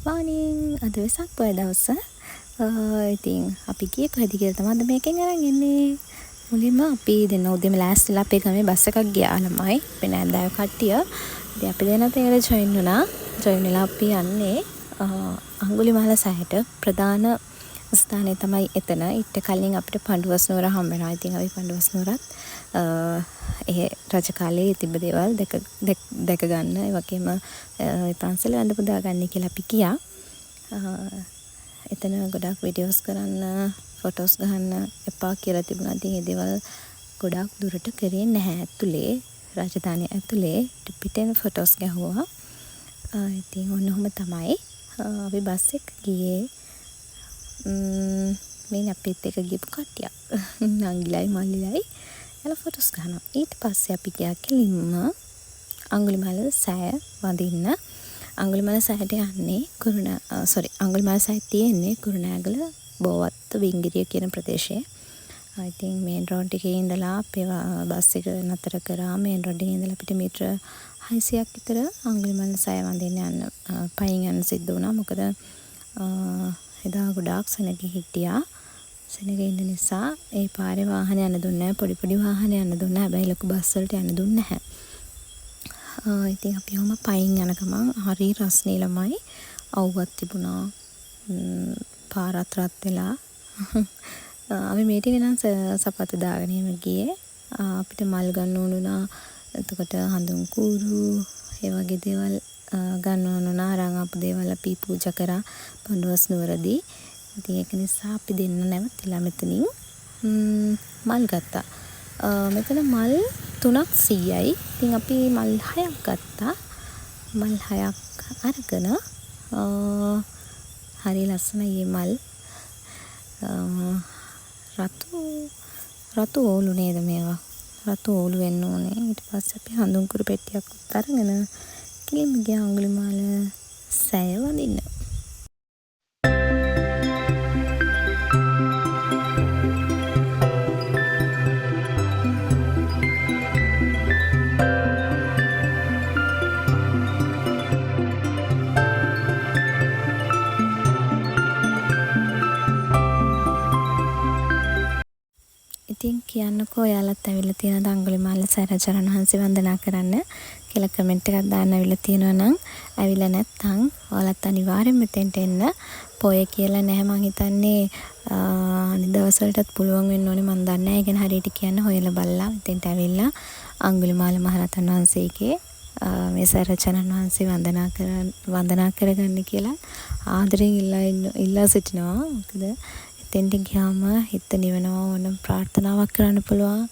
morning. අද වෙසක් පොය දවස. ඉතින් අපි ගියේ කොහෙද කියලා තමයි අද මේකෙන් අරන් එන්නේ. මුලින්ම අපි දෙන්න උදේම ලෑස්තිලා අපේ ගමේ බස් එකක් ගියා ළමයි. අපේ නෑදෑයෝ කට්ටිය. ඉතින් අපි දෙන්න තේරෙ ජොයින් වුණා. ජොයින් වෙලා අපි යන්නේ අඟුලිමාල සෑයට ප්‍රධාන ස්ථානය තමයි එතන. ඊට කලින් අපිට පඬුවස් නුවර හම්බ වෙනවා. ඉතින් අපි පඬුවස් නුවරත් ඒ රජ කාලේ තිබ්බ දේවල් දැක ගන්න. ඒ වගේම පන්සල වැඳ පුදා ගන්න කියලා අපි කියා. එතන ගොඩක් වීඩියෝස් කරන්න, ෆොටෝස් ගන්න එපා කියලා තිබුණා. ඉතින් ඒ දේවල් ගොඩක් දුරට කරේ නැහැ. ඇතුලේ රාජධානිය ඇතුලේ පිටේම ෆොටෝස් ගැහුවා. ඉතින් ඔන්නෝම තමයි අපි බස් එක ගියේ. මේ අපිත් එක ගිහපු කට්ටියක්. නංගිලයි මල්ලිලයි එලා ෆොටෝස් ගන්නවා. ඊට පස්සේ අපි ගියා කෙලින්ම අඟුලිමාල සෑය වඳින්න. අඟුලිමාල සෑයට යන්නේ අඟුලිමාල සෑය තියෙන්නේ කුරුණෑගල බෝවත්ත විංගිරිය කියන ප්‍රදේශයේ. I think මේන් රෝඩ් එකේ ඉඳලා අපේ බස් එක නතර කරා. මේන් රෝඩ් එකේ ඉඳලා අපිට මීටර 600ක් විතර අඟුලිමාල සෑය වඳින්න යන්න පයින් යන්න සිද්ධ වුණා. මොකද එදා ගොඩාක් සෙනග හිටියා. සෙනග ඉන්න නිසා ඒ පාරේ වාහන යන්න දුන්නේ නැහැ. පොඩි වාහන යන්න දුන්නේ නැහැ. හැබැයි ලොකු බස් වලට යන්න දුන්නේ නැහැ. ඉතින් අපි ඔහම පයින් යන ගමන් හරි රස්නේ ළමයි අවුවක් තිබුණා. පාරත් රත් වෙලා අපි මේ ටික නම් සපත්තු දාගෙන එහෙම ගියේ. අපිට මල් ගන්න ඕනුණා. එතකොට හඳුන් කූරු ඒ වගේ දේවල් ගන්න ඕනුණා. අරන් අපු දේවල් අපි පූජා කරා පඬුවස් නුවරදී. ඉතින් ඒක නිසා අපි දෙන්න නැවතිලා මෙතනින් මල් ගත්තා. මෙතන මල් 3ක් 100යි. ඉතින් අපි මල් 6ක් ගත්තා. මල් 6ක් අරගෙන හරි ලස්සනයි මේ මල්. රතු ඕලු නේද මේවා? රතු ඕලු වෙන්න ඕනේ. ඊට පස්සේ අපි හඳුන් කුරු පෙට්ටියක් අරගෙන කිලිම ගියා අඟුලිමාල සෑය වඳින්න. ඉතින් කියන්නකෝ ඔයාලත් ඇවිල්ලා තියෙනවද අඟුලිමාල සෑරජරණ වහන්සේ වන්දනා කරන්න කියලා කමෙන්ට් එකක් දාන්න ඇවිල්ලා තියෙනවා නම් ඇවිල්ලා නැත්නම් ඔයාලත් අනිවාර්යෙන්ම මෙතෙන්ට එන්න. පොය කියලා නැහැ මං හිතන්නේ අනිත් දවස් වලටත් පුළුවන් වෙන්න ඕනේ මං දන්නේ නැහැ. ඒ ගැන හරියට කියන්න හොයලා බලලා මෙතෙන්ට ඇවිල්ලා අඟුලිමාල මහරහතන් වහන්සේගේ මේ සෑරජරණ වහන්සේ වන්දනා කරගන්න කියලා ආදරෙන් ඉල්ලා සිටිනවා. මොකද එතෙන්ට ගියාම හිත නිවෙනවා. ඕන ප්‍රාර්ථනාවක් කරන්න පුළුවන්.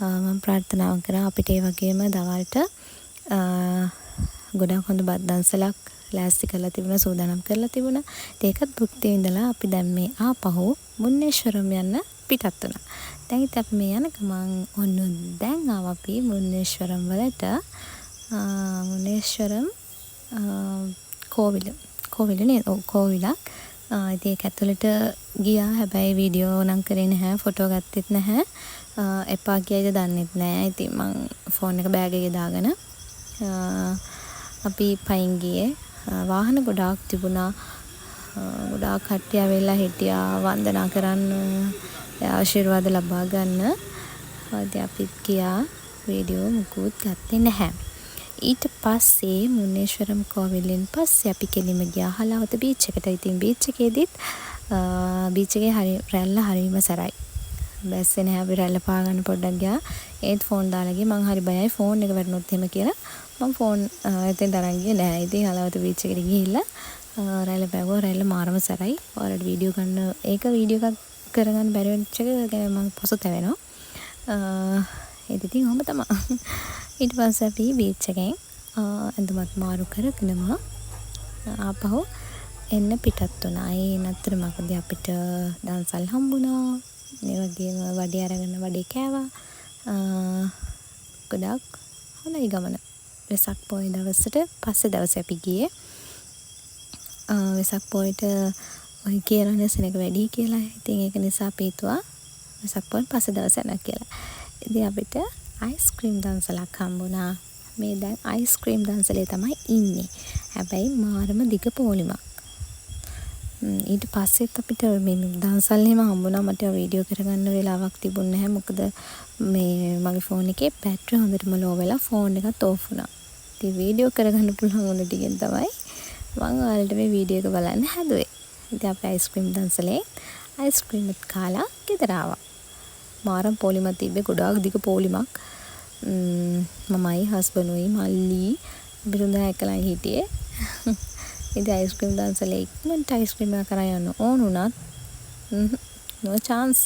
මම ප්‍රාර්ථනාවක් කරා අපිට ඒ වගේම දවල්ට ගොඩක් හොඳ බත් දන්සලක් ලෑස්ති කරලා තිබුණා, සූදානම් කරලා තිබුණා. ඒකත් භුක්ති විඳලා අපි දැන් මේ ආපහු මුන්නේශ්වරම් යන්න පිටත් වුණා. දැන් ඉතින් අපි මේ යන ගමන් ඔන්න දැන් ආව අපි මුන්නේශ්වරම් වලට. මුන්නේශ්වරම් කෝවිල නේද? ඔව් කෝවිලක්. ඉතින් ඒක ඇතුළට ගියා. හැබැයි වීඩියෝ නම් කරේ නැහැ, ෆොටෝ ගත්තෙත් නැහැ. එපා කියයිද දන්නෙත් නැහැ. ඉතින් මං ෆෝන් එක බෑග් එකේ දාගෙන අපි පයින් ගියේ. වාහන ගොඩාක් තිබුණා. ගොඩාක් කට්ටිය වෙලා හිටියා වන්දනා කරන්න, ආශිර්වාද ලබා ගන්න. ඉතින් අපිත් ගියා. වීඩියෝ මුකුත් ගත්තේ නැහැ. ඊට පස්සේ මුන්නේශ්වරම් කෝවිලෙන් පස්සේ අපි කෙලිම ගියා හලාවත බීච් එකට. ඉතින් බීච් එකේදීත් බීච් එකේ රැල්ල හරිම සැරයි. බැස්සේ නැහැ. අපි රැල්ල පා ගන්න පොඩ්ඩක් ගියා. ඒත් ෆෝන් දාලා ගියා. මං හරි බයයි ෆෝන් එක වැටුනොත් එහෙම කියලා. මං ෆෝන් එතෙන්ට අරන් ගියේ නැහැ. ඉතින් හලාවත බීච් එකට ගිහිල්ලා රැල්ල පැගුවා. රැල්ල මාරම සැරයි. ඔයාලට වීඩියෝ ගන්න වීඩියෝ එකක් කරගන්න බැරි වෙච්ච එක ගැන මං පසුතැවෙනවා. ඉතින් ඔහොම තමයි. ඊට පස්සේ අපි බීච් එකෙන් ඇඳුමත් මාරු කරගෙනම ආපහු එන්න පිටත් වුණා. ඒ නතරමකදී අපිට දන්සල් හම්බුණා. ඒ වගේම වඩේ අරගෙන වඩේ කෑවා. ගොඩක් හොඳයි ගමන. වෙසක් පොය දවසට පස්සේ දවසේ අපි ගියේ. වෙසක් පොයට ඔය කියනනේ සෙනග වැඩි කියලා. ඉතින් ඒක නිසා අපි හිතුවා වෙසක් පොය පස්සේ දවසේ යනවා කියලා. ඉතින් අපිට අයිස්ක්‍රීම් දන්සලක් හම්බුණා. මේ දැන් අයිස්ක්‍රීම් දන්සලේ තමයි ඉන්නේ. හැබැයි මාරම දිග පොලිමක්. ඊට පස්සෙත් අපිට මේ දන්සල් එහෙම හම්බුණා. මට වීඩියෝ කරගන්න වෙලාවක් තිබුණේ නැහැ. මොකද මේ මගේ ෆෝන් එකේ බැටරි හොඳටම ලෝ වෙලා ෆෝන් එකත් ඕෆ් වුණා. ඉතින් වීඩියෝ කරගන්න පුළුවන් වුණ ටිකෙන් තමයි මම ඔයාලට මේ වීඩියෝ එක බලන්න හැදුවේ. ඉතින් අපි අයිස්ක්‍රීම් දන්සලේ අයිස්ක්‍රීම් එකත් කාලා ගෙදර ආවා. මාරම් පොලිමක් තිබ්බේ, ගොඩාක් දිග පොලිමක්. මමයි හස්බන්ඩ්ුයි මල්ලි බිරුඳා එකලා හිටියේ. ඉතින් අයිස්ක්‍රීම් දන්සලේ ඉක්මනට අයිස්ක්‍රීම් එක කරා යන්න ඕන උනත් no chance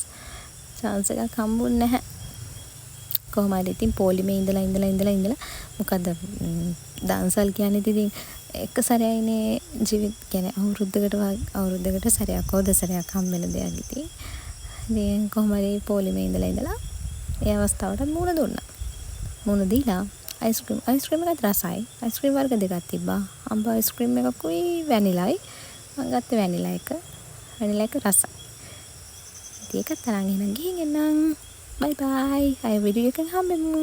එකක් හම්බුන්නේ නැහැ. කොහොම හරි ඉතින් පොලිමේ ඉඳලා මොකද දන්සල් කියන්නේ ඉතින් එක සැරේයිනේ ජීවිත කියන්නේ අවුරුද්දකට සැරයක් හෝ දෙසරයක් හම්බෙන දෙයක් ඉතින්. ඉතින් කොහොම හරි පොලිමේ ඉඳලා ඒ අවස්ථාවට මුණ දුන්නා. මුණ දීලා අයිස්ක්‍රීම් එකත් රසයි. අයිස්ක්‍රීම් වර්ග දෙකක් තිබ්බා. අම්බ අයිස්ක්‍රීම් එකකුයි වැනිලායි. මම ගත්තේ වැනිලා එක. වැනිලා එක රසයි. ඉතින් ඒකත් තරන් එහෙනම් ගිහින් එන්නම්. බයි බයි. ආයෙ වීඩියෝ එකකින් හම්බෙමු.